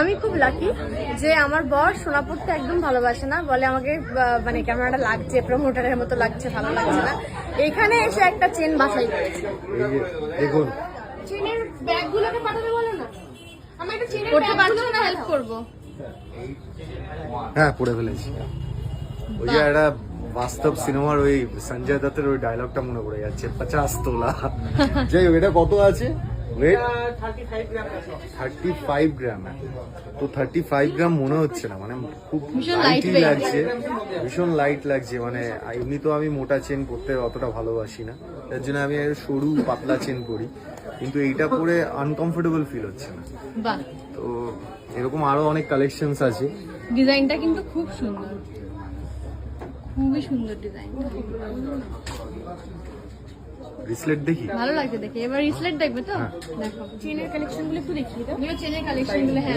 আমি খুব লাকি যে আমার বর সোনা পড়তে একদম ভালোবাসে না, বলে আমাকে মানে কেমন একটা লাগছে, প্রমোটারের মতো লাগছে, ভালো লাগছে না। এখানে এসে একটা চেন বাছাই করেছে। দেখুন চেনের ব্যাগগুলোকে পাঠাতে বলে না, আমি একটা চেনের ব্যাগ পারছো না, হেল্প করব। হ্যাঁ পড়ে ফেলেছি। ওই যে একটা বাস্তব সিনেমার ওই সঞ্জয় দত্তের ওই ডায়লগটা মনে পড়ে যাচ্ছে, 50 তোলা। যাই হোক, এটা কত আছে ওয়েট? 35 গ্রাম। তো 35 গ্রাম মনে হচ্ছে না, মানে খুব লাইটই লাগছে, ভীষণ লাইট লাগছে। মানে এমনি তো আমি মোটা চেন পরতে অতটা ভালোবাসি না, তার জন্য আমি সরু পাতলা চেন পরি, কিন্তু এইটা পরে আনকমফোর্টেবল ফিল হচ্ছে না। তো এরকম আরো অনেক কালেকশনস আছে। ডিজাইনটা কিন্তু খুব সুন্দর, খুবই সুন্দর ডিজাইন। রিসলেট দেখি, ভালো লাগছে দেখে। এবার রিসলেট দেখবে তো? দেখো চেনের কালেকশন গুলো একটু দেখিয়ে দাও। চেনের কালেকশন গুলো, হ্যাঁ।